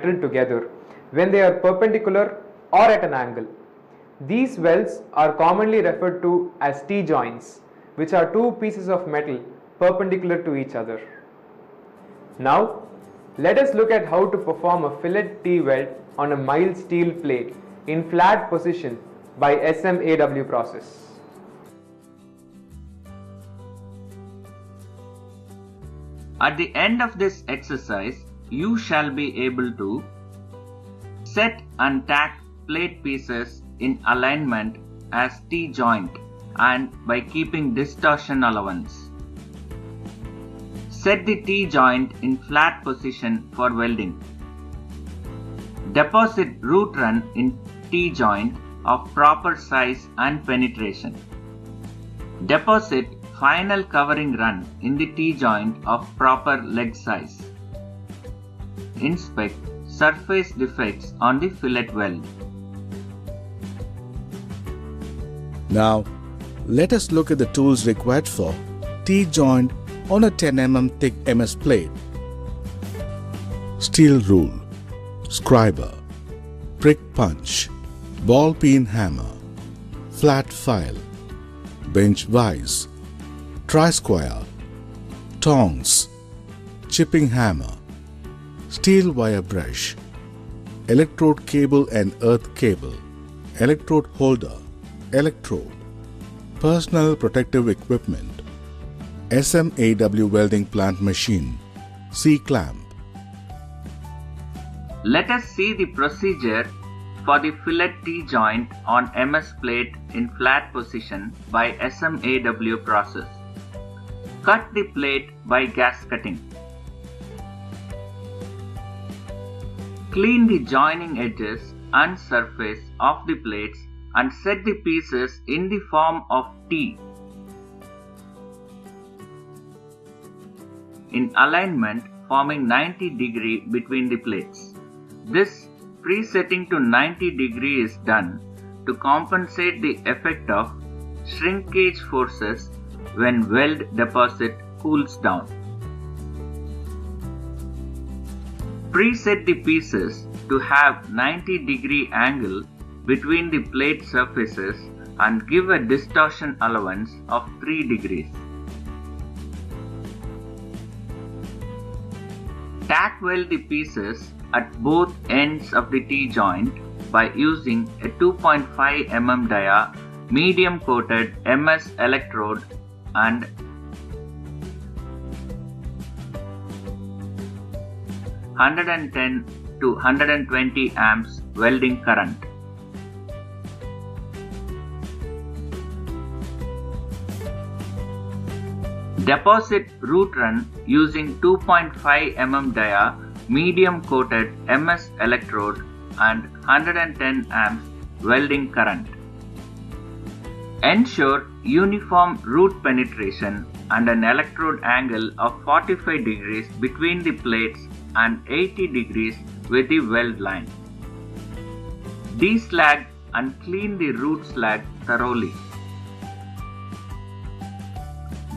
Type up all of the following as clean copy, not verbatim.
together when they are perpendicular or at an angle. These welds are commonly referred to as T-joints, which are two pieces of metal perpendicular to each other. Now, let us look at how to perform a fillet T-weld on a mild steel plate in flat position by SMAW process. At the end of this exercise, you shall be able to set and tack plate pieces in alignment as T-joint and by keeping distortion allowance. Set the T-joint in flat position for welding. Deposit root run in T-joint of proper size and penetration. Deposit final covering run in the T-joint of proper leg size. Inspect surface defects on the fillet weld. Now, let us look at the tools required for T-joint on a 10 mm thick MS plate. Steel rule, scriber, prick punch, ball peen hammer, flat file, bench vise, tri-square, tongs, chipping hammer, steel wire brush, electrode cable and earth cable, electrode holder, electrode, personal protective equipment, SMAW welding plant machine, C-clamp. Let us see the procedure for the fillet T-joint on MS plate in flat position by SMAW process. Cut the plate by gas cutting. Clean the joining edges and surface of the plates and set the pieces in the form of T in alignment forming 90 degree between the plates. This presetting to 90 degree is done to compensate the effect of shrinkage forces when weld deposit cools down. Preset the pieces to have 90 degree angle between the plate surfaces and give a distortion allowance of 3 degrees. Tack weld the pieces at both ends of the T-joint by using a 2.5 mm dia medium coated MS electrode and 110 to 120 amps welding current. Deposit root run using 2.5 mm dia medium coated MS electrode and 110 amps welding current. Ensure uniform root penetration and an electrode angle of 45 degrees between the plates and 80 degrees with the weld line. Deslag and clean the root slag thoroughly.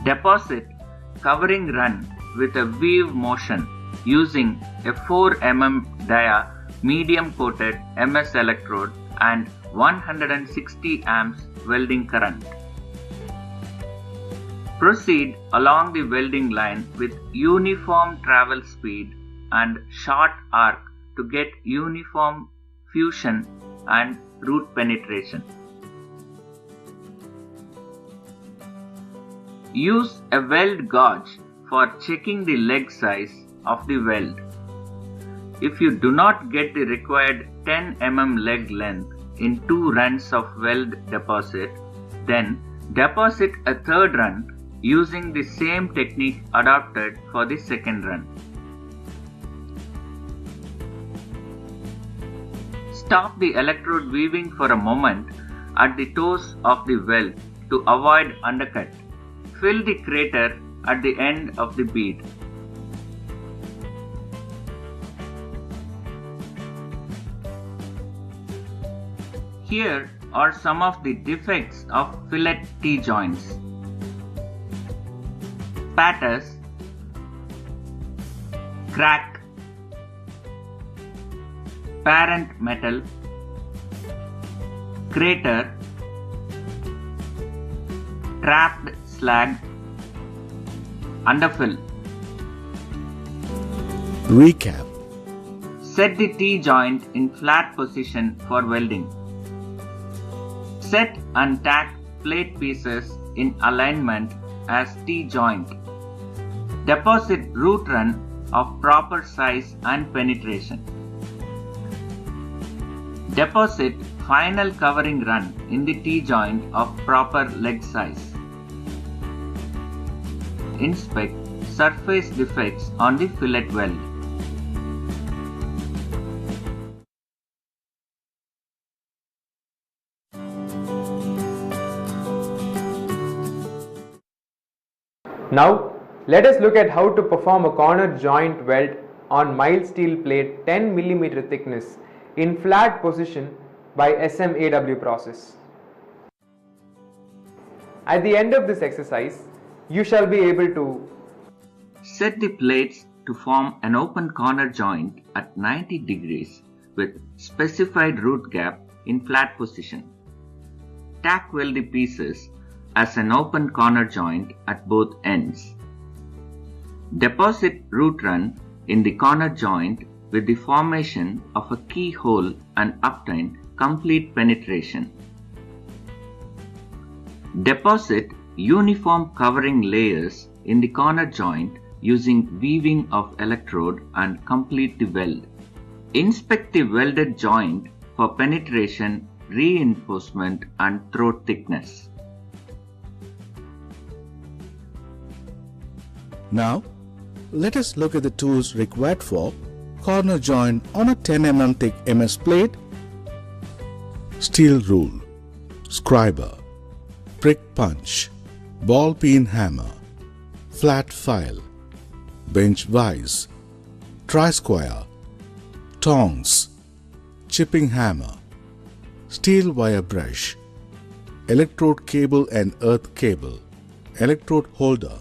Deposit covering run with a weave motion using a 4 mm dia medium coated MS electrode and 160 amps welding current. Proceed along the welding line with uniform travel speed and short arc to get uniform fusion and root penetration. Use a weld gauge for checking the leg size of the weld. If you do not get the required 10 mm leg length in 2 runs of weld deposit, then deposit a third run using the same technique adopted for the second run. Stop the electrode weaving for a moment at the toes of the weld to avoid undercut. Fill the crater at the end of the bead. Here are some of the defects of fillet T-joints. Patters, crack, parent metal, crater, trapped slag, underfill. Recap. Set the T-joint in flat position for welding. Set and tack plate pieces in alignment as T-joint. Deposit root run of proper size and penetration. Deposit final covering run in the T-joint of proper leg size. Inspect surface defects on the fillet weld. Now, let us look at how to perform a corner joint weld on mild steel plate 10 mm thickness in flat position by SMAW process. At the end of this exercise, you shall be able to set the plates to form an open corner joint at 90 degrees with specified root gap in flat position. Tack weld the pieces as an open corner joint at both ends. Deposit root run in the corner joint with the formation of a keyhole and obtain complete penetration. Deposit uniform covering layers in the corner joint using weaving of electrode and complete the weld. Inspect the welded joint for penetration, reinforcement and throat thickness. Now, let us look at the tools required for corner joint on a 10 mm thick MS plate. Steel rule, scriber, prick punch, ball peen hammer, flat file, bench vise, tri-square, tongs, chipping hammer, steel wire brush, electrode cable and earth cable, electrode holder,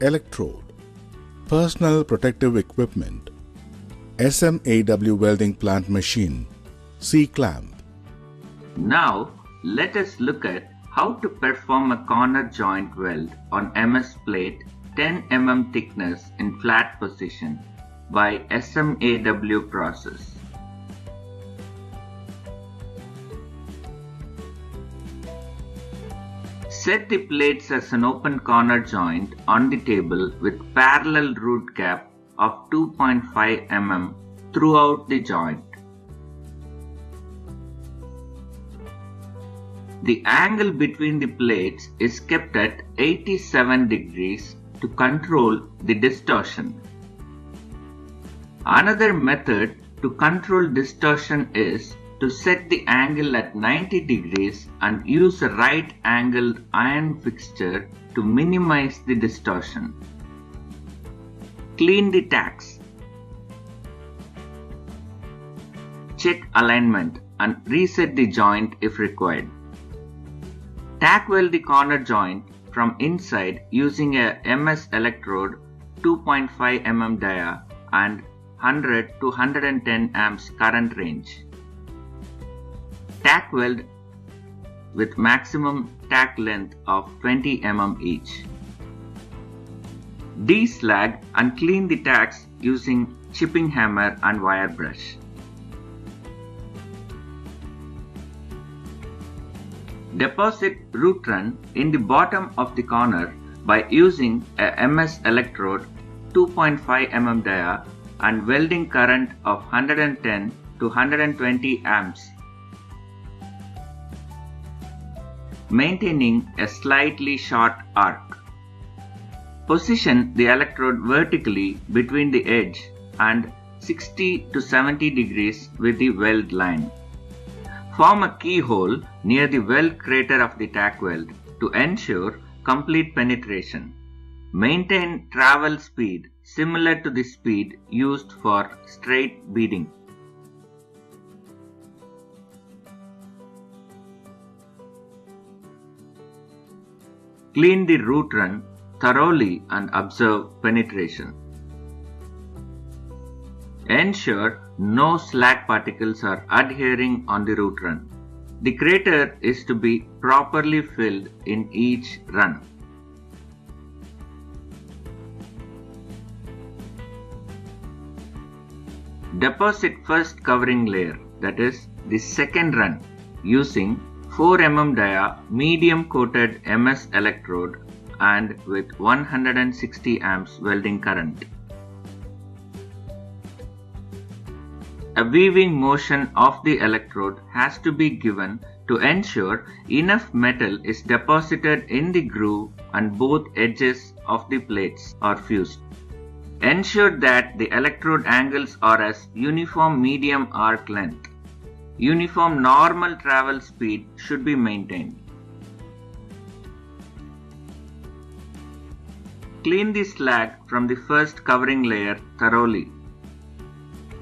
electrode, personal protective equipment, SMAW welding plant machine, C-clamp. Now, let us look at how to perform a corner joint weld on MS plate 10 mm thickness in flat position by SMAW process. Set the plates as an open corner joint on the table with parallel root gap of 2.5 mm throughout the joint. The angle between the plates is kept at 87 degrees to control the distortion. Another method to control distortion is to set the angle at 90 degrees and use a right angled iron fixture to minimize the distortion. Clean the tacks. Check alignment and reset the joint if required. Tack weld the corner joint from inside using a MS electrode 2.5 mm dia and 100 to 110 amps current range. Tack weld with maximum tack length of 20 mm each. De-slag and clean the tacks using chipping hammer and wire brush. Deposit root run in the bottom of the corner by using a MS electrode 2.5 mm dia and welding current of 110 to 120 amps, maintaining a slightly short arc. Position the electrode vertically between the edge and 60 to 70 degrees with the weld line. Form a keyhole near the weld crater of the tack weld to ensure complete penetration. Maintain travel speed similar to the speed used for straight beading. Clean the root run thoroughly and observe penetration. Ensure no slag particles are adhering on the root run. The crater is to be properly filled in each run. Deposit first covering layer, that is the second run, using 4 mm dia medium coated MS electrode and with 160 amps welding current. A weaving motion of the electrode has to be given to ensure enough metal is deposited in the groove and both edges of the plates are fused. Ensure that the electrode angles are as uniform medium arc length. Uniform normal travel speed should be maintained. Clean the slag from the first covering layer thoroughly.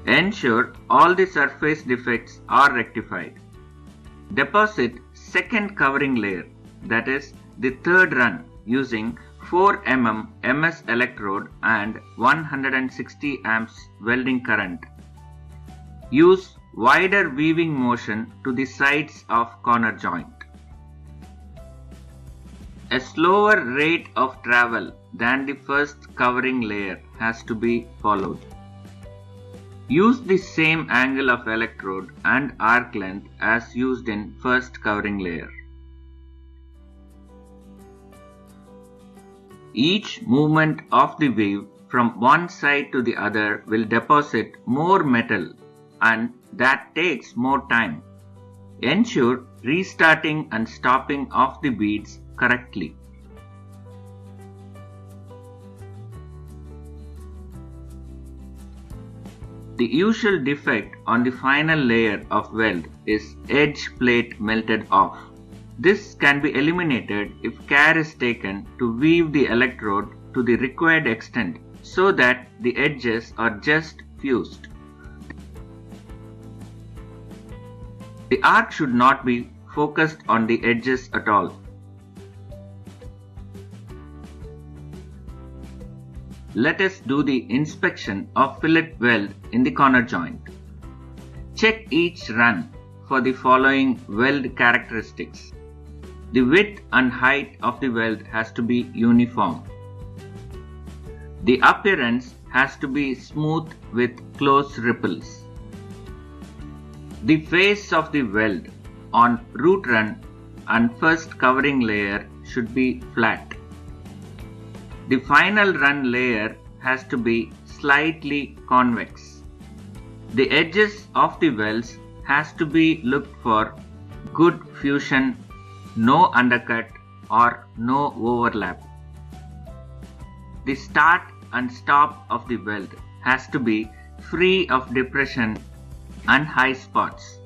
Ensure all the surface defects are rectified. Deposit second covering layer, that is the third run, using 4 mm MS electrode and 160 amps welding current. Use wider weaving motion to the sides of corner joint. A slower rate of travel than the first covering layer has to be followed. Use the same angle of electrode and arc length as used in first covering layer. Each movement of the weave from one side to the other will deposit more metal, and that takes more time. Ensure restarting and stopping of the beads correctly. The usual defect on the final layer of weld is edge plate melted off. This can be eliminated if care is taken to weave the electrode to the required extent so that the edges are just fused. The arc should not be focused on the edges at all. Let us do the inspection of fillet weld in the corner joint. Check each run for the following weld characteristics. The width and height of the weld has to be uniform. The appearance has to be smooth with close ripples. The face of the weld on root run and first covering layer should be flat. The final run layer has to be slightly convex. The edges of the welds has to be looked for good fusion, no undercut or no overlap. The start and stop of the weld has to be free of depression and high spots.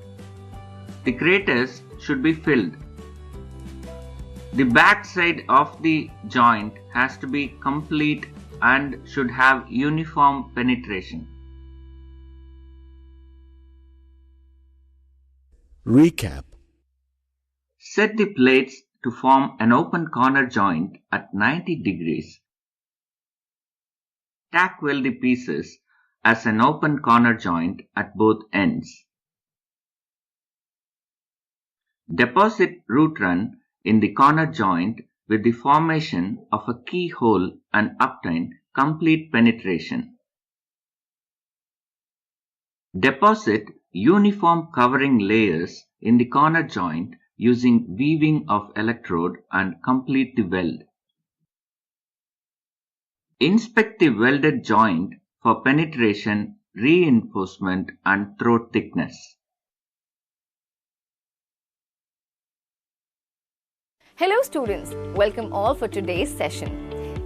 The craters should be filled. The back side of the joint has to be complete and should have uniform penetration. Recap. Set the plates to form an open corner joint at 90 degrees. Tack weld the pieces as an open corner joint at both ends. Deposit root run in the corner joint with the formation of a keyhole and obtain complete penetration. Deposit uniform covering layers in the corner joint using weaving of electrode and complete the weld. Inspect the welded joint for penetration, reinforcement and throat thickness. Hello students, welcome all for today's session.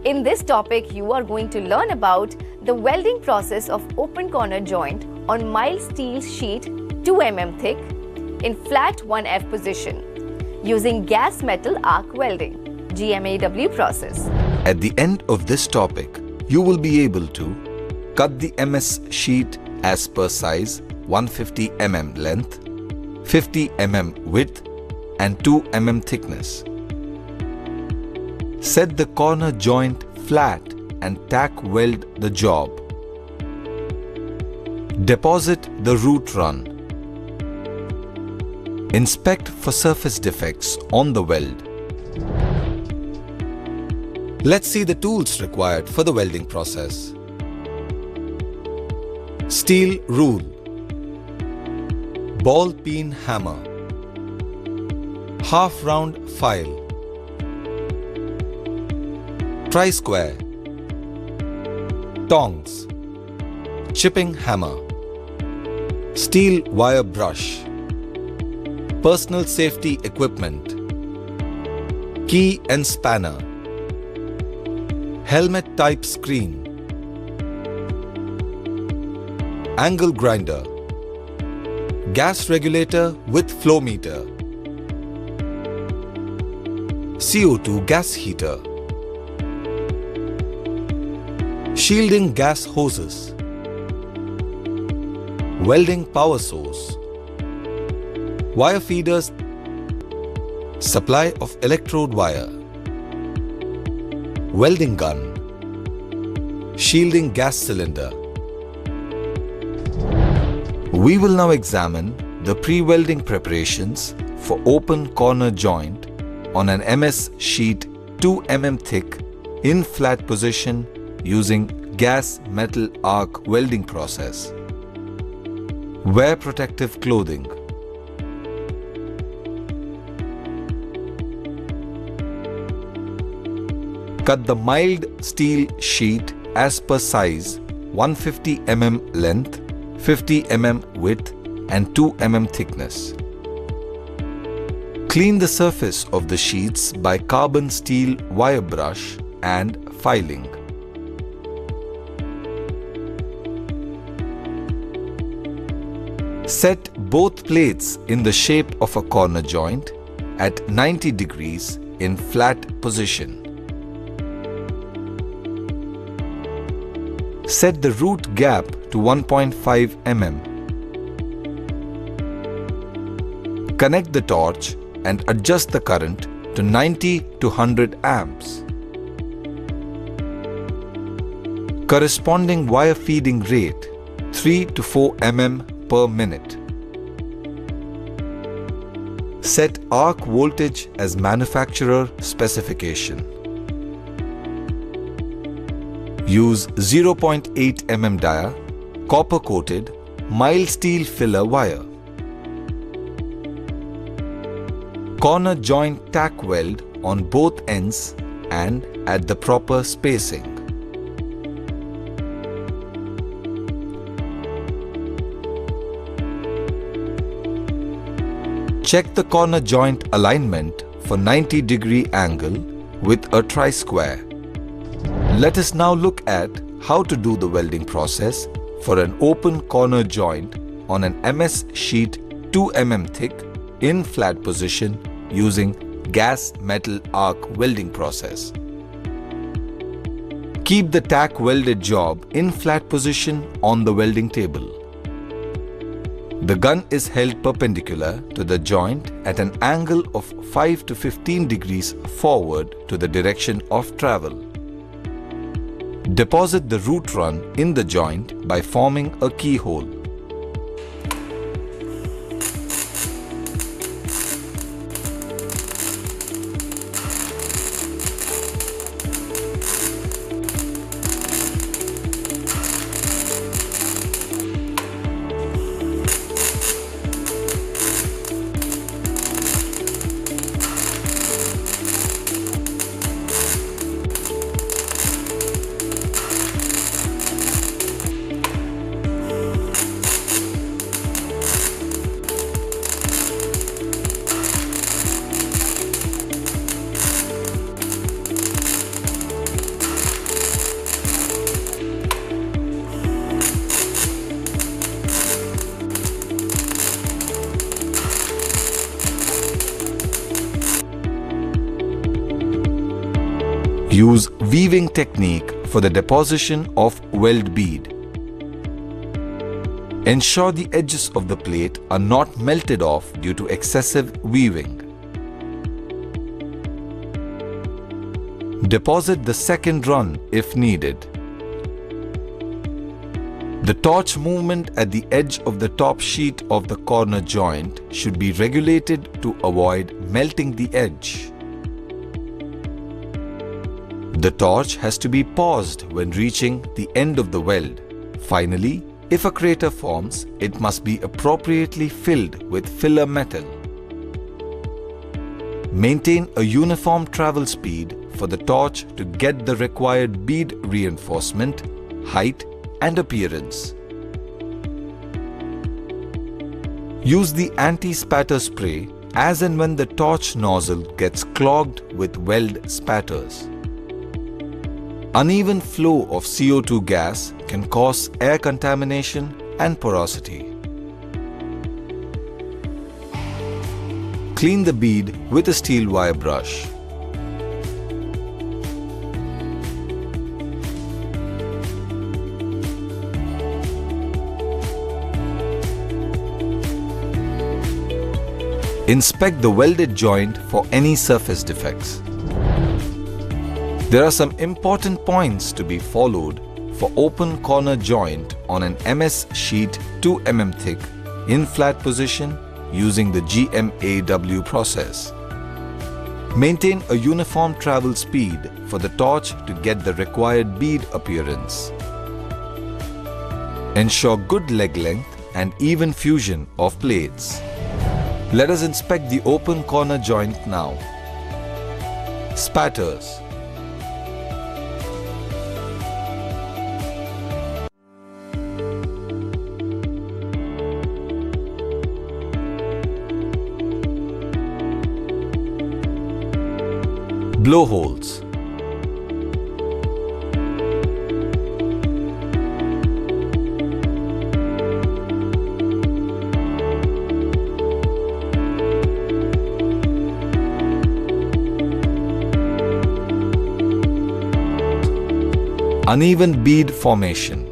In this topic, you are going to learn about the welding process of open corner joint on mild steel sheet 2 mm thick in flat 1F position using gas metal arc welding GMAW process. At the end of this topic, you will be able to cut the MS sheet as per size 150 mm length, 50 mm width and 2 mm thickness. Set the corner joint flat and tack weld the job. Deposit the root run. Inspect for surface defects on the weld. Let's see the tools required for the welding process. Steel rule, ball peen hammer, half round file, tri-square, tongs, chipping hammer, steel wire brush, personal safety equipment, key and spanner, helmet type screen, angle grinder, gas regulator with flow meter, CO2 gas heater, shielding gas hoses, welding power source, wire feeders, supply of electrode wire, welding gun, shielding gas cylinder. We will now examine the pre-welding preparations for open corner joint on an MS sheet 2 mm thick in flat position using gas metal arc welding process. Wear protective clothing. Cut the mild steel sheet as per size 150 mm length, 50 mm width and 2 mm thickness. Clean the surface of the sheets by carbon steel wire brush and filing. Set both plates in the shape of a corner joint at 90 degrees in flat position. Set the root gap to 1.5 mm. Connect the torch and adjust the current to 90 to 100 amps. Corresponding wire feeding rate 3 to 4 mm per minute. Set arc voltage as manufacturer specification. Use 0.8 mm dia, copper coated, mild steel filler wire. Corner joint tack weld on both ends and at the proper spacing. Check the corner joint alignment for 90-degree angle with a tri-square. Let us now look at how to do the welding process for an open corner joint on an MS sheet 2 mm thick in flat position using gas metal arc welding process. Keep the tack welded job in flat position on the welding table. The gun is held perpendicular to the joint at an angle of 5 to 15 degrees forward to the direction of travel. Deposit the root run in the joint by forming a keyhole. Use weaving technique for the deposition of weld bead. Ensure the edges of the plate are not melted off due to excessive weaving. Deposit the second run if needed. The torch movement at the edge of the top sheet of the corner joint should be regulated to avoid melting the edge. The torch has to be paused when reaching the end of the weld. Finally, if a crater forms, it must be appropriately filled with filler metal. Maintain a uniform travel speed for the torch to get the required bead reinforcement, height, and appearance. Use the anti-spatter spray as and when the torch nozzle gets clogged with weld spatters. Uneven flow of CO2 gas can cause air contamination and porosity. Clean the bead with a steel wire brush. Inspect the welded joint for any surface defects. There are some important points to be followed for open corner joint on an MS sheet 2 mm thick in flat position using the GMAW process. Maintain a uniform travel speed for the torch to get the required bead appearance. Ensure good leg length and even fusion of plates. Let us inspect the open corner joint now. Spatters. Blowholes. Uneven bead formation.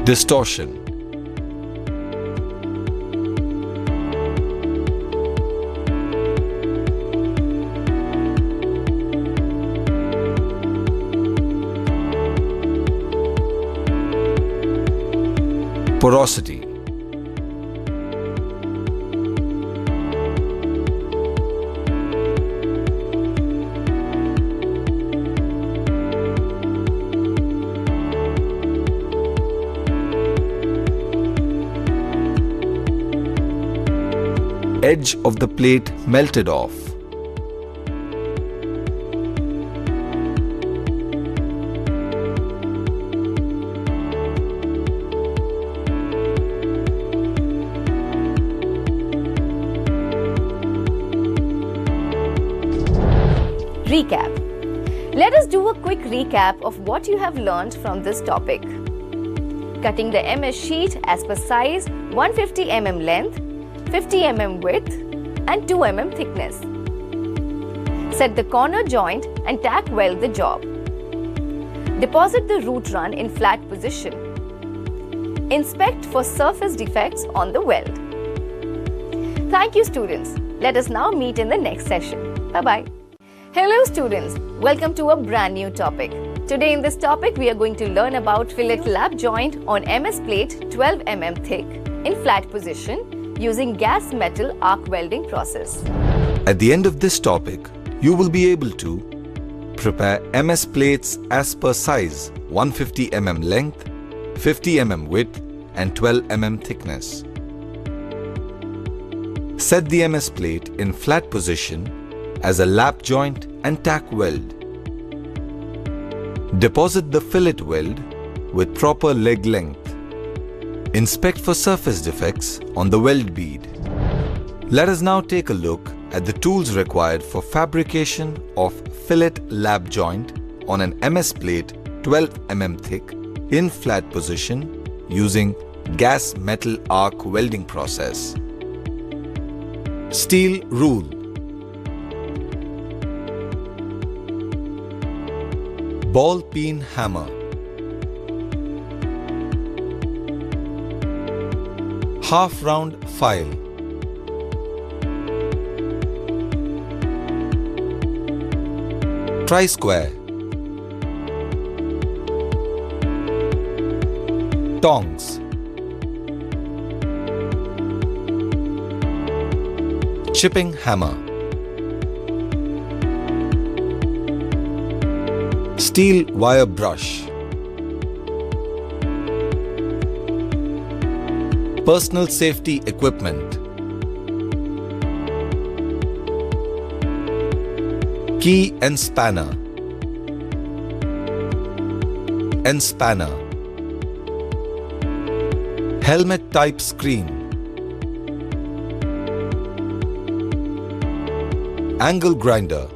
Distortion. Porosity. Edge of the plate melted off. Recap. Let us do a quick recap of what you have learned from this topic. Cutting the MS sheet as per size 150 mm length, 50 mm width and 2 mm thickness. Set the corner joint and tack weld the job. Deposit the root run in flat position. Inspect for surface defects on the weld. Thank you students. Let us now meet in the next session. Bye-bye. Hello students, welcome to a brand new topic. Today in this topic we are going to learn about fillet lap joint on MS plate 12 mm thick in flat position using gas metal arc welding process. At the end of this topic, you will be able to prepare MS plates as per size 150 mm length, 50 mm width and 12 mm thickness. Set the MS plate in flat position as a lap joint and tack weld. Deposit the fillet weld with proper leg length. Inspect for surface defects on the weld bead. Let us now take a look at the tools required for fabrication of fillet lap joint on an MS plate 12 mm thick in flat position using gas metal arc welding process. Steel rule. Ball peen hammer. half round file, tri-square, tongs, chipping hammer, steel wire brush, personal safety equipment, key and spanner, helmet type screen, angle grinder,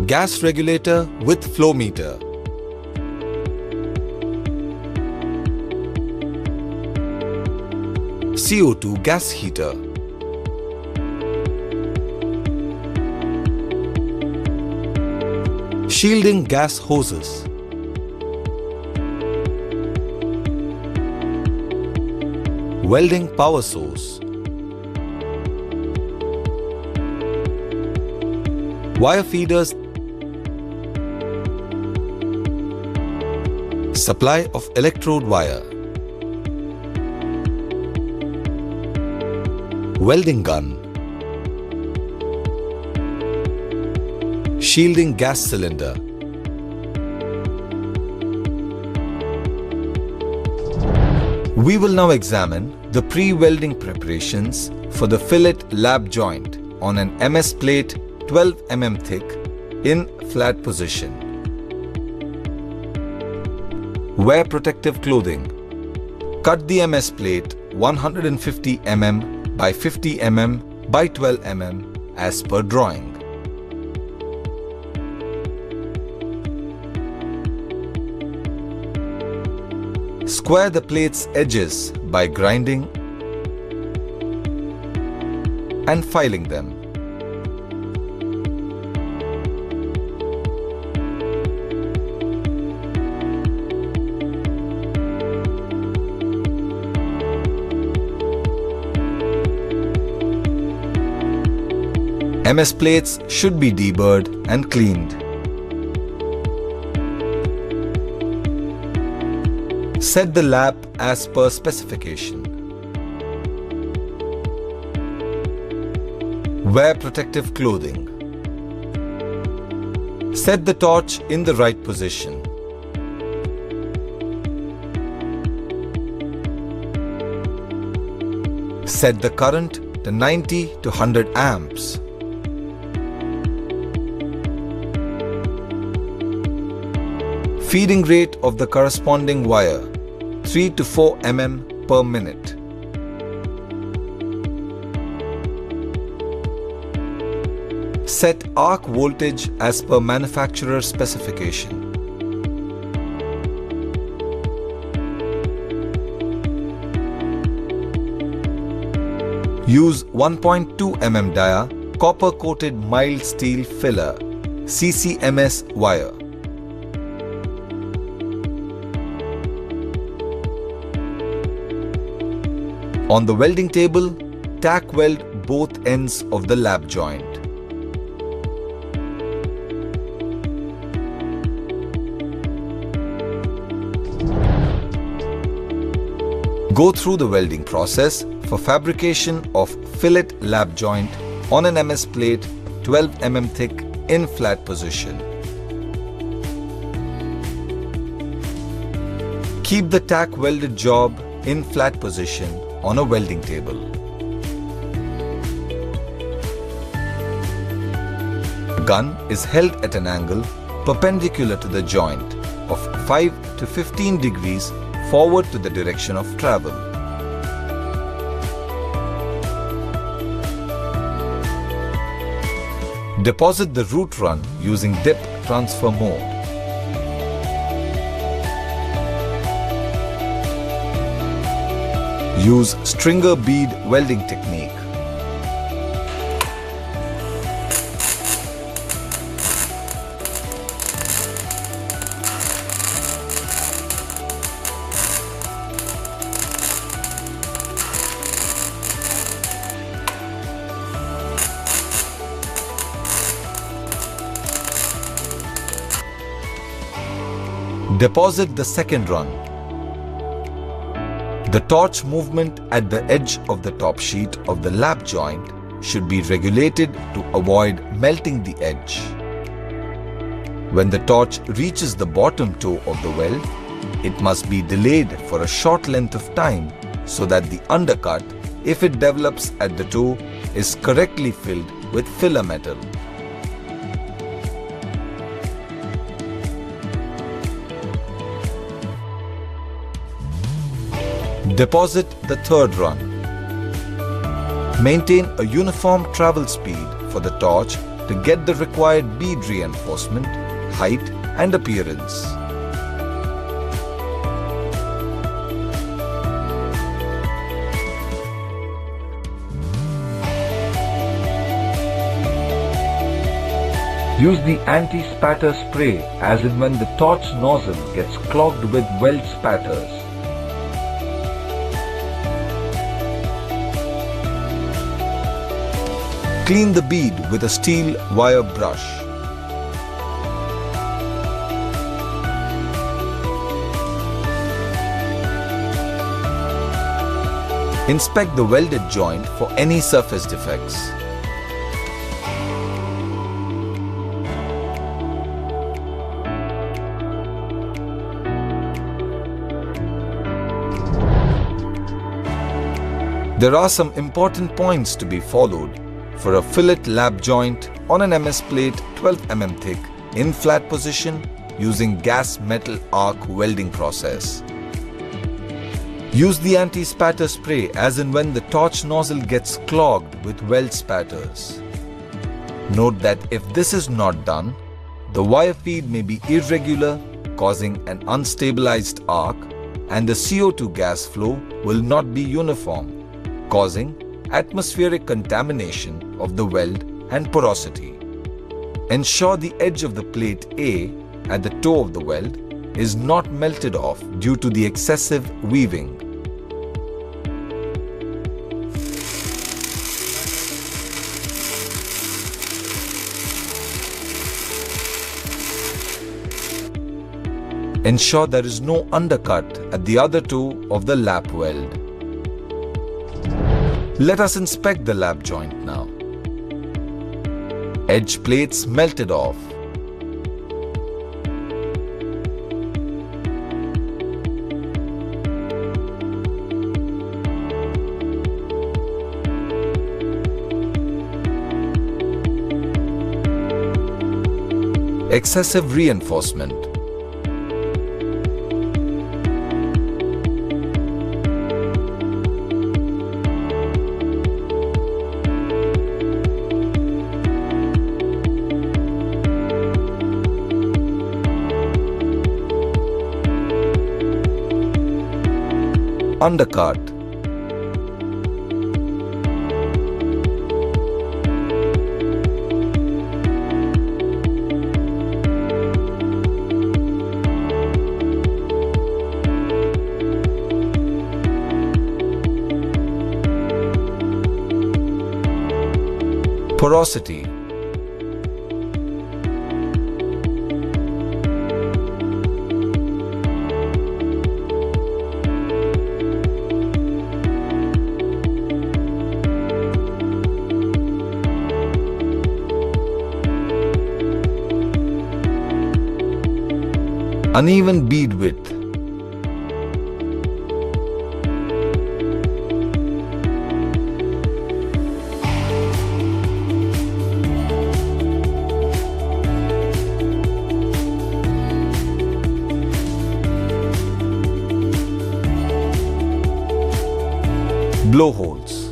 gas regulator with flow meter, CO2 gas heater, shielding gas hoses, welding power source, wire feeders, supply of electrode wire, welding gun, shielding gas cylinder, we will now examine the pre-welding preparations for the fillet lap joint on an MS plate 12 mm thick in flat position. Wear protective clothing. Cut the MS plate 150 mm by 50 mm by 12 mm as per drawing. Square the plate's edges by grinding and filing them. MS plates should be deburred and cleaned. Set the lap as per specification. Wear protective clothing. Set the torch in the right position. Set the current to 90 to 100 amps. Feeding rate of the corresponding wire 3 to 4 mm per minute. Set arc voltage as per manufacturer specification. Use 1.2 mm dia copper coated mild steel filler CCMS wire. On the welding table, tack weld both ends of the lap joint. Go through the welding process for fabrication of fillet lap joint on an MS plate 12 mm thick in flat position. Keep the tack welded job in flat position on a welding table. Gun is held at an angle perpendicular to the joint of 5 to 15 degrees forward to the direction of travel. Deposit the root run using dip transfer mode. Use stringer bead welding technique. Deposit the second run. The torch movement at the edge of the top sheet of the lap joint should be regulated to avoid melting the edge. When the torch reaches the bottom toe of the weld, it must be delayed for a short length of time so that the undercut, if it develops at the toe, is correctly filled with filler metal. Deposit the third run. Maintain a uniform travel speed for the torch to get the required bead reinforcement, height and appearance. Use the anti-spatter spray as and when the torch nozzle gets clogged with weld spatters. Clean the bead with a steel wire brush. Inspect the welded joint for any surface defects. There are some important points to be followed for a fillet lap joint on an MS plate 12 mm thick in flat position using gas metal arc welding process. Use the anti-spatter spray as and when the torch nozzle gets clogged with weld spatters. Note that if this is not done, the wire feed may be irregular, causing an unstabilized arc, and the CO2 gas flow will not be uniform, causing atmospheric contamination of the weld and porosity. Ensure the edge of the plate A at the toe of the weld is not melted off due to the excessive weaving. Ensure there is no undercut at the other toe of the lap weld. Let us inspect the lap joint now. Edge plates melted off. Excessive reinforcement. Undercut. Porosity. Uneven bead width. Blowholes.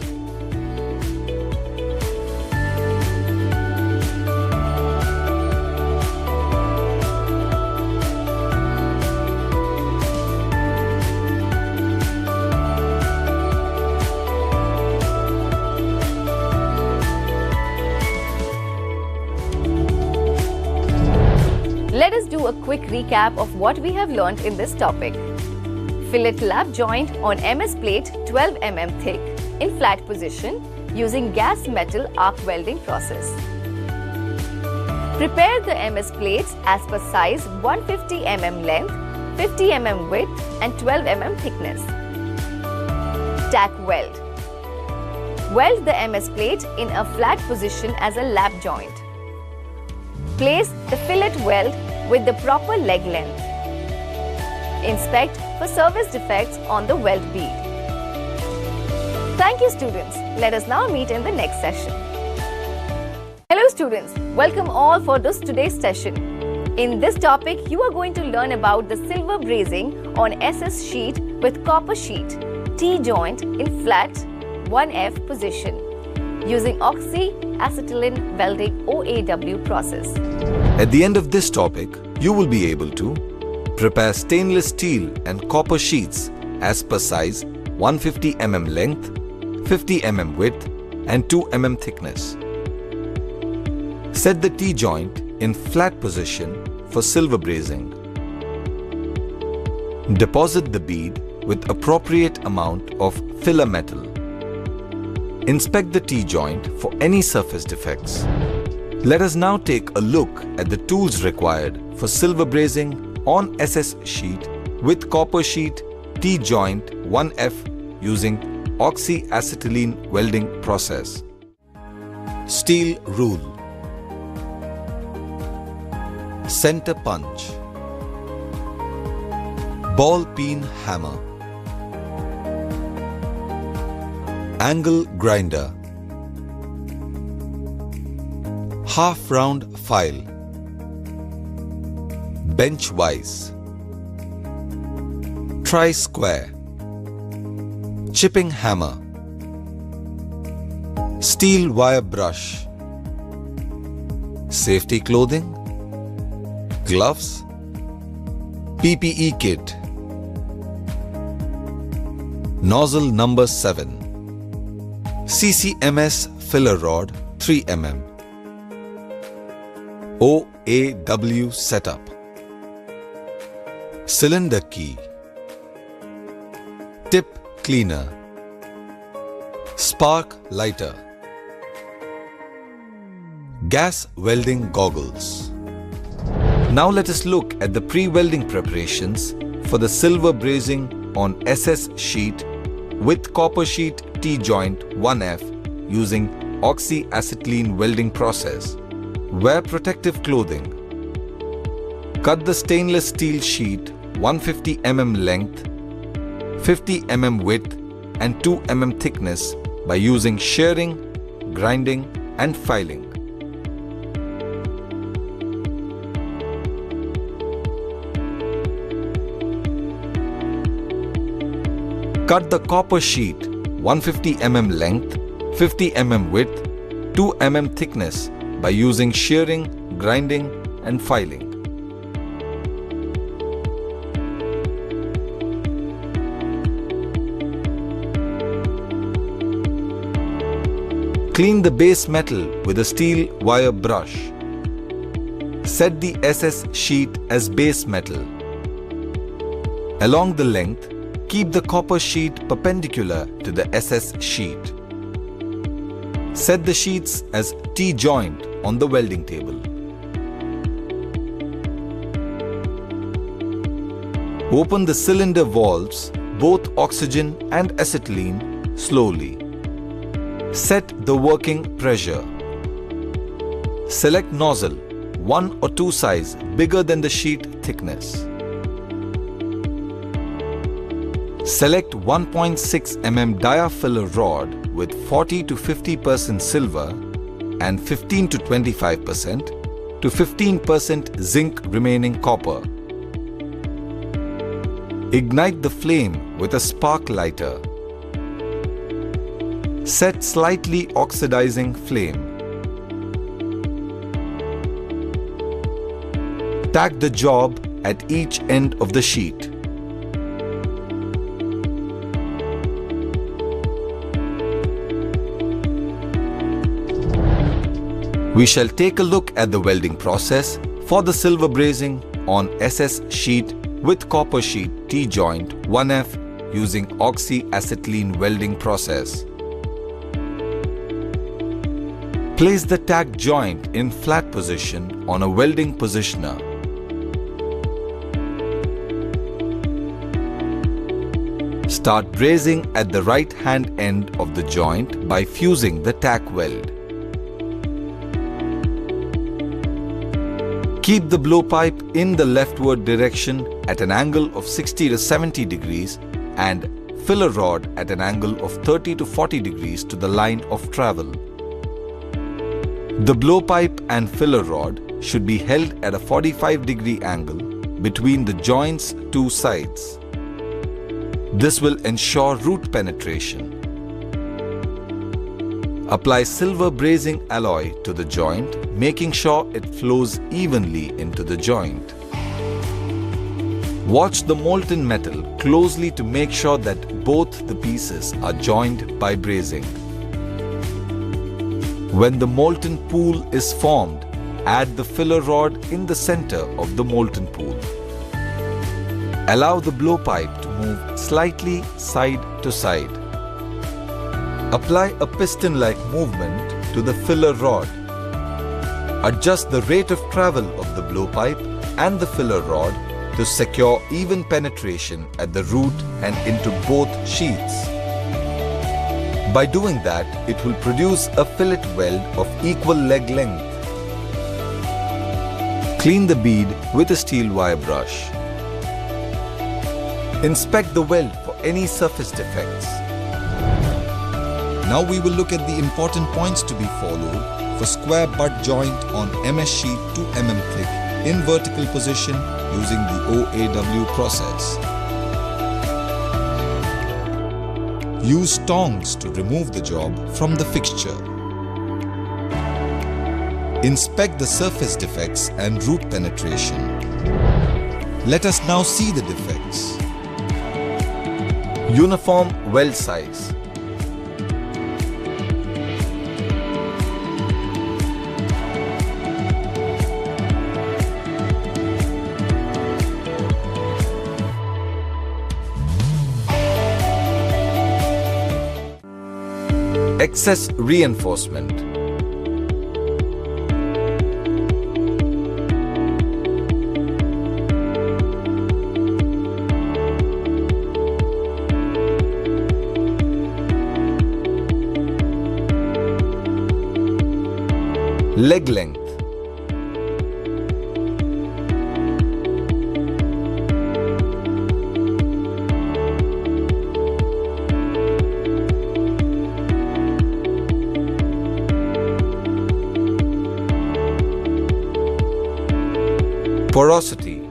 Let us do a quick recap of what we have learned in this topic. Fillet lap joint on MS plate 12 mm thick in flat position using gas metal arc welding process. Prepare the MS plates as per size 150 mm length 50 mm width and 12 mm thickness. Tack weld. Weld the MS plate in a flat position as a lap joint. Place the fillet weld with the proper leg length. Inspect for service defects on the weld bead. Thank you, students. Let us now meet in the next session. Hello students, welcome all for today's session. In this topic, you are going to learn about the silver brazing on SS sheet with copper sheet, T-joint in flat 1F position using oxy-acetylene welding OAW process. At the end of this topic, you will be able to prepare stainless steel and copper sheets as per size 150 mm length, 50 mm width and 2 mm thickness. Set the T-joint in flat position for silver brazing. Deposit the bead with appropriate amount of filler metal. Inspect the T-joint for any surface defects. Let us now take a look at the tools required for silver brazing on SS sheet with copper sheet T-joint 1F using oxy-acetylene welding process. Steel rule. Center punch. Ball peen hammer. Angle grinder. Half round file. Bench vise. Tri-square. Chipping hammer. Steel wire brush. Safety clothing. Gloves. PPE kit. Nozzle number 7. CCMS filler rod 3 mm. OAW setup. Cylinder key. Tip cleaner. Spark lighter. Gas welding goggles. Now let us look at the pre-welding preparations for the silver brazing on SS sheet with copper sheet T-joint 1F using oxy-acetylene welding process. Wear protective clothing. Cut the stainless steel sheet 150 mm length, 50 mm width and 2 mm thickness by using shearing, grinding and filing. Cut the copper sheet 150 mm length, 50 mm width, 2 mm thickness by using shearing, grinding and filing. Clean the base metal with a steel wire brush. Set the SS sheet as base metal. Along the length, keep the copper sheet perpendicular to the SS sheet. Set the sheets as T-joint on the welding table. Open the cylinder valves, both oxygen and acetylene, slowly. Set the working pressure. Select nozzle, 1 or 2 size bigger than the sheet thickness. Select 1.6 mm dia filler rod with 40 to 50% silver and 15 to 25% to 15% zinc remaining copper. Ignite the flame with a spark lighter. Set slightly oxidizing flame. Tack the job at each end of the sheet. We shall take a look at the welding process for the silver brazing on SS sheet with copper sheet T-joint 1F using oxy-acetylene welding process. Place the tack joint in flat position on a welding positioner. Start brazing at the right hand end of the joint by fusing the tack weld. Keep the blowpipe in the leftward direction at an angle of 60 to 70 degrees and filler rod at an angle of 30 to 40 degrees to the line of travel. The blowpipe and filler rod should be held at a 45-degree angle between the joint's two sides. This will ensure root penetration. Apply silver brazing alloy to the joint, making sure it flows evenly into the joint. Watch the molten metal closely to make sure that both the pieces are joined by brazing. When the molten pool is formed, add the filler rod in the center of the molten pool. Allow the blowpipe to move slightly side to side. Apply a piston-like movement to the filler rod. Adjust the rate of travel of the blowpipe and the filler rod to secure even penetration at the root and into both sheaths. By doing that, it will produce a fillet weld of equal leg length. Clean the bead with a steel wire brush. Inspect the weld for any surface defects. Now we will look at the important points to be followed for square butt joint on MS sheet 2 mm thick in vertical position using the OAW process. Use tongs to remove the job from the fixture. Inspect the surface defects and root penetration. Let us now see the defects. Uniform weld size. Excess reinforcement. Leg length. Porosity.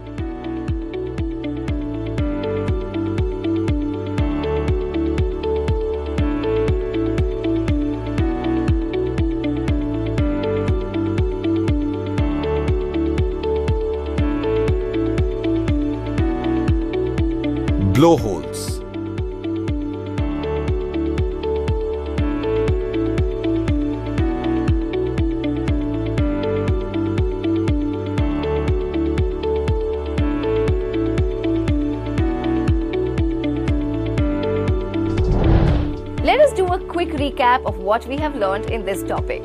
Blowholes. Let us do a quick recap of what we have learned in this topic.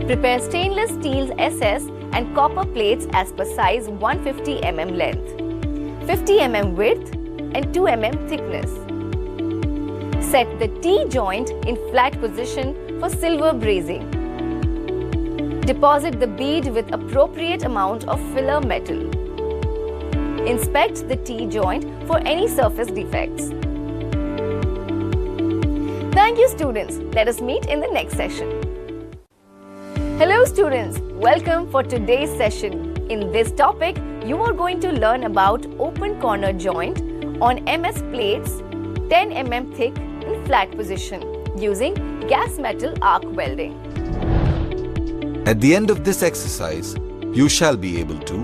Prepare stainless steel SS and copper plates as per size 150 mm length, 50 mm width and 2 mm thickness. Set the T-joint in flat position for silver brazing. Deposit the bead with appropriate amount of filler metal. Inspect the T-joint for any surface defects. Thank you, students. Let us meet in the next session. Hello students, welcome for today's session. In this topic, you are going to learn about open corner joint on MS plates 10 mm thick in flat position using gas metal arc welding. At the end of this exercise, you shall be able to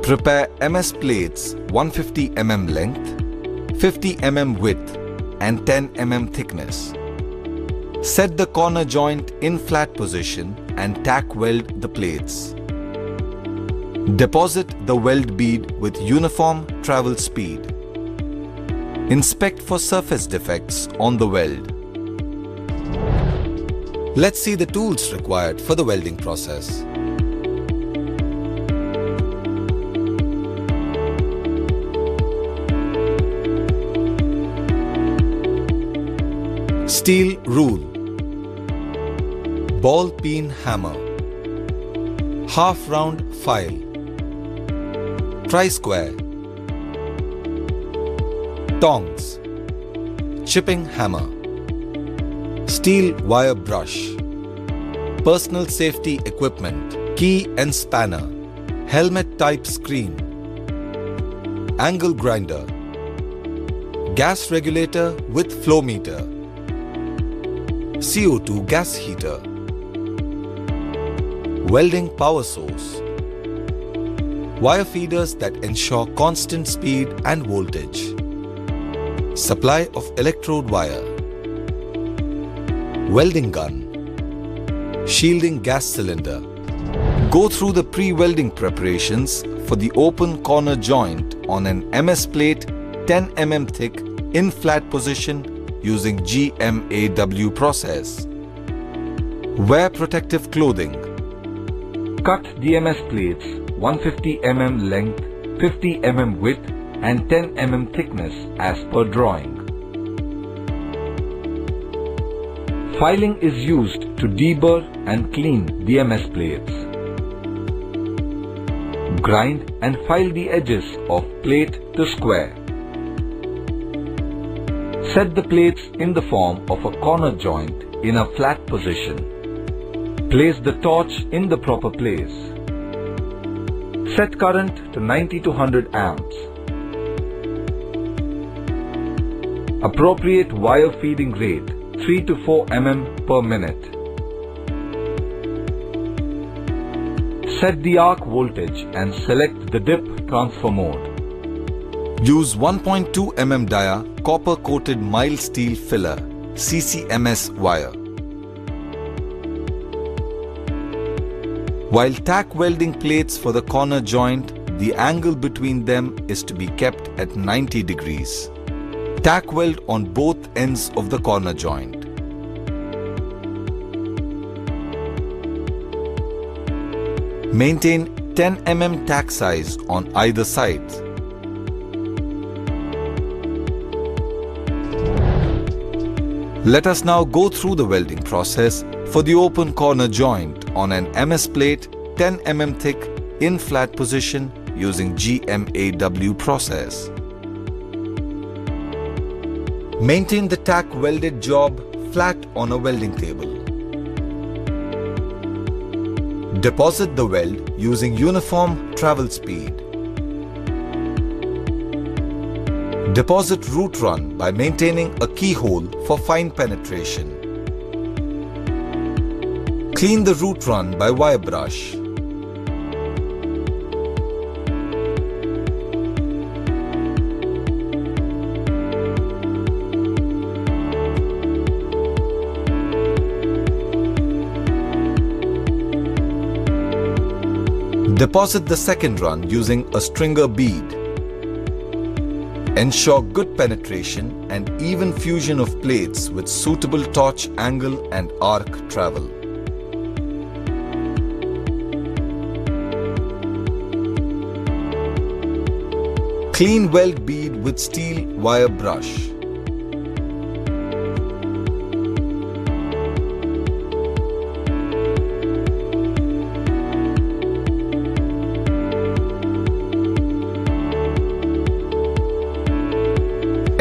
prepare MS plates 150 mm length, 50 mm width and 10 mm thickness. Set the corner joint in flat position and tack weld the plates. Deposit the weld bead with uniform travel speed. Inspect for surface defects on the weld. Let's see the tools required for the welding process. Steel rule, ball peen hammer, half round file, tri-square, tongs, chipping hammer, steel wire brush, personal safety equipment, key and spanner, helmet type screen, angle grinder, gas regulator with flow meter, CO2 gas heater, welding power source, wire feeders that ensure constant speed and voltage, supply of electrode wire, welding gun, shielding gas cylinder. Go through the pre-welding preparations for the open corner joint on an MS plate 10 mm thick in flat position using GMAW process. Wear protective clothing. Cut the MS plates 150 mm length, 50 mm width and 10 mm thickness as per drawing. Filing is used to deburr and clean the MS plates. Grind and file the edges of plate to square. Set the plates in the form of a corner joint in a flat position. Place the torch in the proper place. Set current to 90 to 100 amps. Appropriate wire feeding rate 3 to 4 mm per minute. Set the arc voltage and select the dip transfer mode. Use 1.2 mm dia copper coated mild steel filler CCMS wire. While tack welding plates for the corner joint, the angle between them is to be kept at 90 degrees. Tack weld on both ends of the corner joint. Maintain 10 mm tack size on either side. Let us now go through the welding process for the open corner joint on an MS plate 10 mm thick in flat position using GMAW process. Maintain the tack welded job flat on a welding table. Deposit the weld using uniform travel speed. Deposit root run by maintaining a keyhole for fine penetration. Clean the root run by wire brush. Deposit the second run using a stringer bead. Ensure good penetration and even fusion of plates with suitable torch angle and arc travel. Clean weld bead with steel wire brush.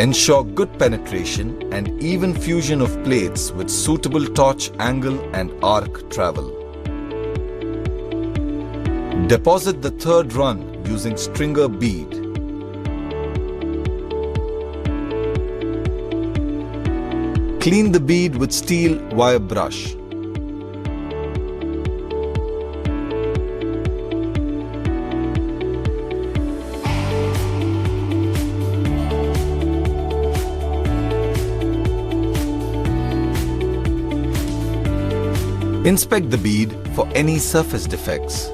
Ensure good penetration and even fusion of plates with suitable torch angle and arc travel. Deposit the third run using stringer bead. Clean the bead with steel wire brush. Inspect the bead for any surface defects.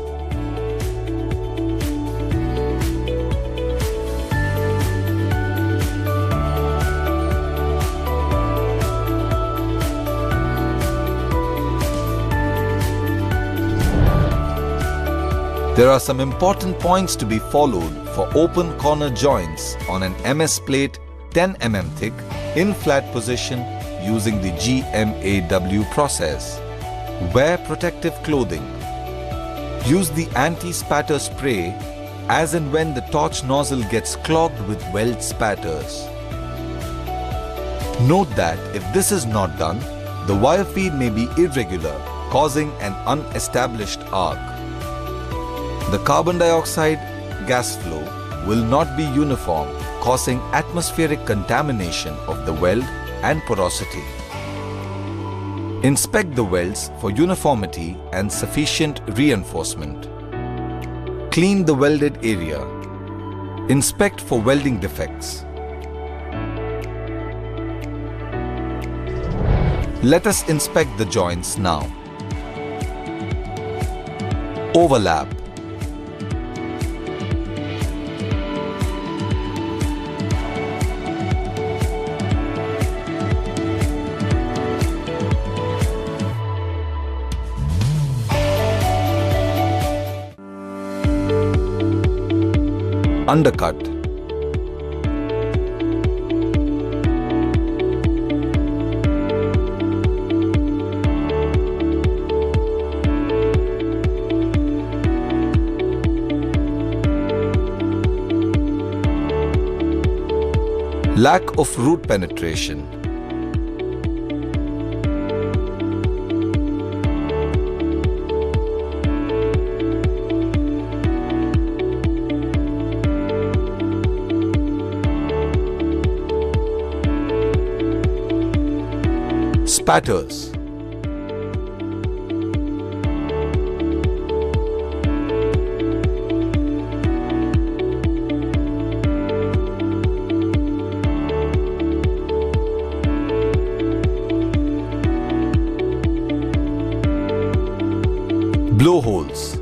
There are some important points to be followed for open corner joints on an MS plate 10 mm thick in flat position using the GMAW process. Wear protective clothing. Use the anti-spatter spray as and when the torch nozzle gets clogged with weld spatters. Note that if this is not done, the wire feed may be irregular, causing an unestablished arc. The carbon dioxide gas flow will not be uniform, causing atmospheric contamination of the weld and porosity. Inspect the welds for uniformity and sufficient reinforcement. Clean the welded area. Inspect for welding defects. Let us inspect the joints now. Overlap. Undercut. Lack of root penetration. Spatters. Blowholes.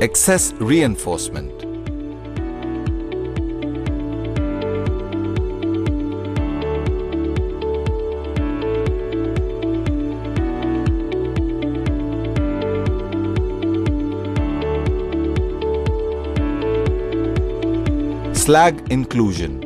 Excess reinforcement. Slag inclusion.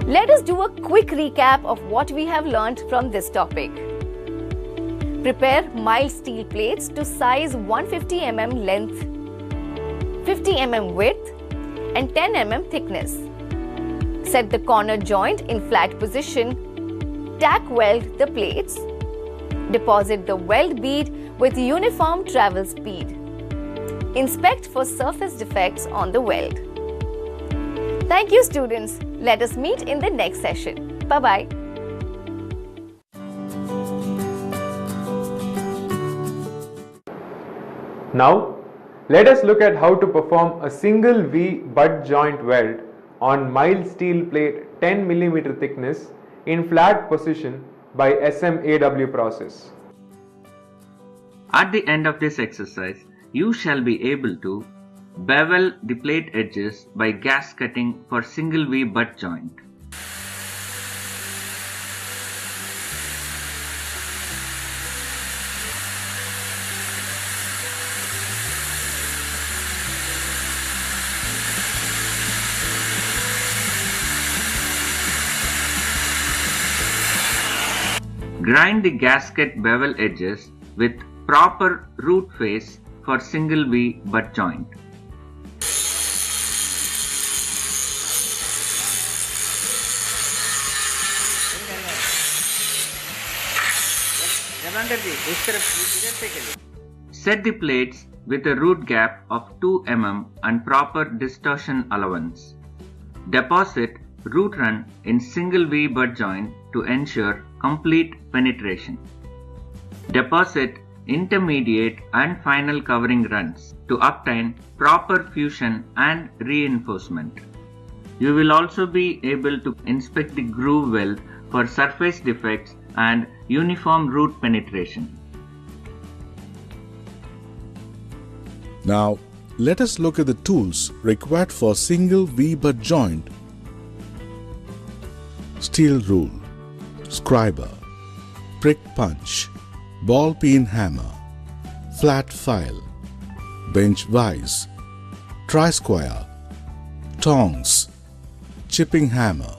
Let us do a quick recap of what we have learnt from this topic. Prepare mild steel plates to size 150 mm length, 50 mm width and 10 mm thickness. Set the corner joint in flat position. Tack weld the plates. Deposit the weld bead with uniform travel speed. Inspect for surface defects on the weld. Thank you, students. Let us meet in the next session. Bye-bye. Now, let us look at how to perform a single V butt joint weld on mild steel plate 10 mm thickness in flat position by SMAW process. At the end of this exercise, you shall be able to bevel the plate edges by gas cutting for single V butt joint. Grind the gasket bevel edges with proper root face for single V butt joint. Set the plates with a root gap of 2 mm and proper distortion allowance. Deposit root run in single V butt joint to ensure complete penetration. Deposit intermediate and final covering runs to obtain proper fusion and reinforcement. You will also be able to inspect the groove weld for surface defects and uniform root penetration. Now, let us look at the tools required for single V-butt joint. Steel rule, scriber, prick punch, ball peen hammer, flat file, bench vise, tri-square, tongs, chipping hammer,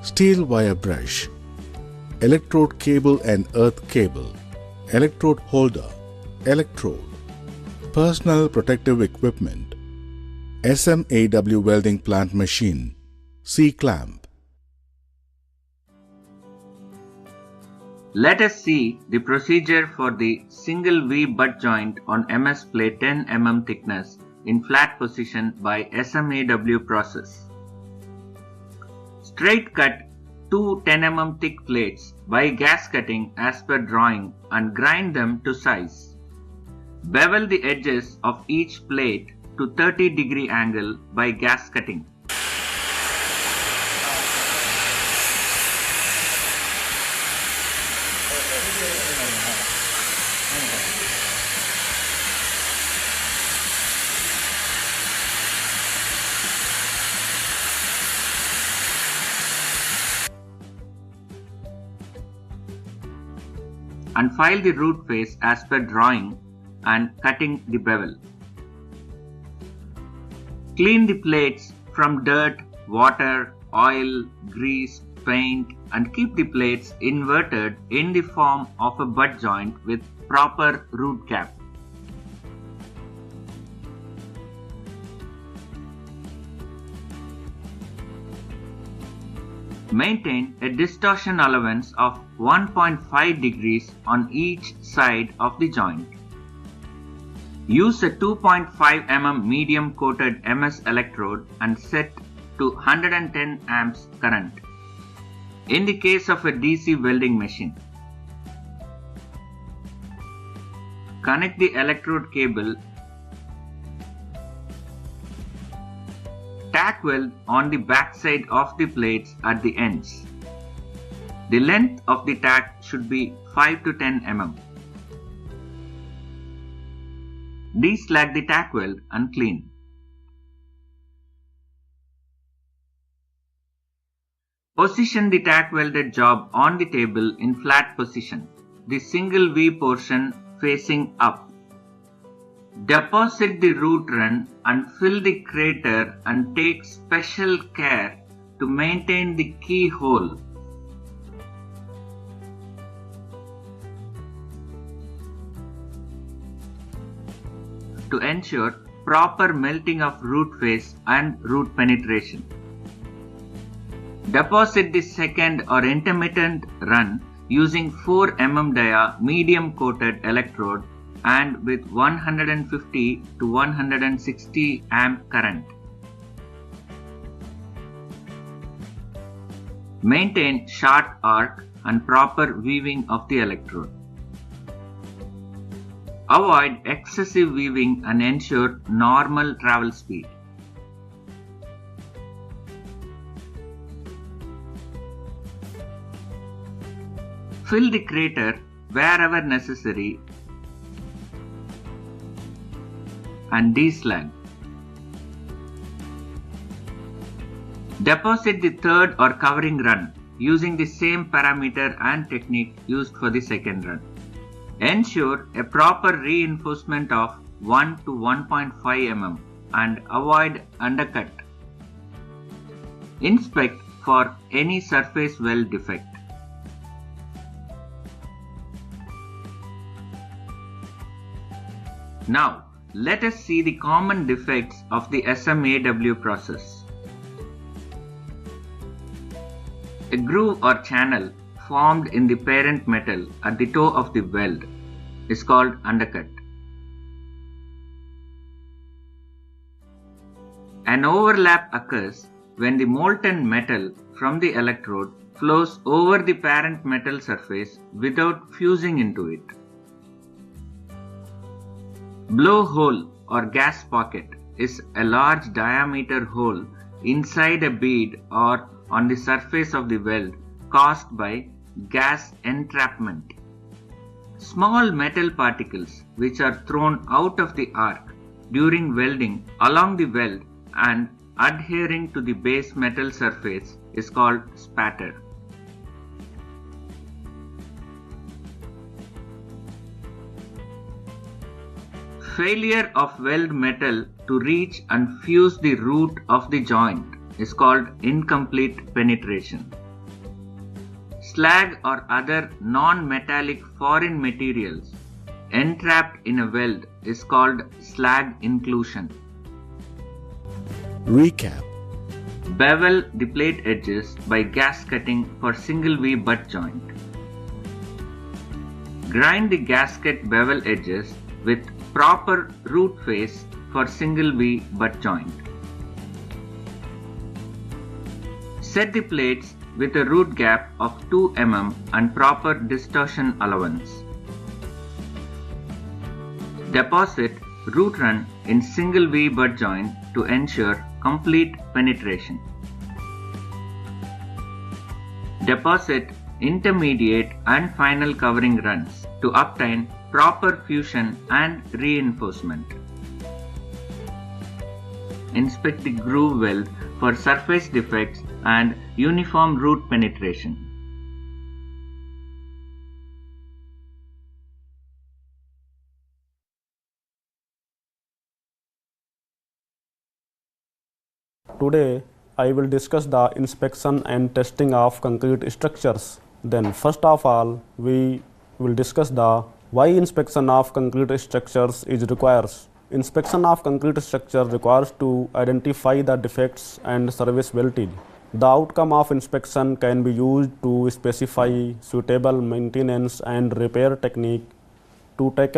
steel wire brush, electrode cable and earth cable, electrode holder, electrode, personal protective equipment, SMAW welding plant machine, C-clamp. Let us see the procedure for the single V-butt joint on MS plate 10 mm thickness in flat position by SMAW process. Straight cut 2 10 mm thick plates by gas cutting as per drawing and grind them to size. Bevel the edges of each plate to 30-degree angle by gas cutting. And file the root face as per drawing and cutting the bevel. Clean the plates from dirt, water, oil, grease, paint and keep the plates inverted in the form of a butt joint with proper root cap. Maintain a distortion allowance of 1.5 degrees on each side of the joint. Use a 2.5 mm medium coated MS electrode and set to 110 amps current. In the case of a DC welding machine, connect the electrode cable. Tack weld on the back side of the plates at the ends. The length of the tack should be 5 to 10 mm. Deslag the tack weld and clean. Position the tack welded job on the table in flat position, the single V portion facing up. Deposit the root run and fill the crater and take special care to maintain the keyhole. To ensure proper melting of root face and root penetration. Deposit the second or intermittent run using 4 mm dia medium coated electrode and with 150 to 160 amp current. Maintain short arc and proper weaving of the electrode. Avoid excessive weaving and ensure normal travel speed. Fill the crater wherever necessary and deslag. Deposit the third or covering run using the same parameter and technique used for the second run. Ensure a proper reinforcement of 1 to 1.5 mm and avoid undercut. Inspect for any surface weld defect. Now, let us see the common defects of the SMAW process. A groove or channel formed in the parent metal at the toe of the weld is called undercut. An overlap occurs when the molten metal from the electrode flows over the parent metal surface without fusing into it. Blowhole or gas pocket is a large diameter hole inside a bead or on the surface of the weld caused by gas entrapment. Small metal particles which are thrown out of the arc during welding along the weld and adhering to the base metal surface is called spatter. Failure of weld metal to reach and fuse the root of the joint is called incomplete penetration. Slag or other non-metallic foreign materials entrapped in a weld is called slag inclusion. Recap. Bevel the plate edges by gas cutting for single V butt joint. Grind the gasket bevel edges with proper root face for single V butt joint. Set the plates with a root gap of 2 mm and proper distortion allowance. Deposit root run in single V butt joint to ensure complete penetration. Deposit intermediate and final covering runs to obtain proper fusion and reinforcement. Inspect the groove weld for surface defects and uniform root penetration. Today I will discuss the inspection and testing of concrete structures. Then first of all we will discuss the why inspection of concrete structures is required. Inspection of concrete structure requires to identify the defects and serviceability. The outcome of inspection can be used to specify suitable maintenance and repair technique to tackle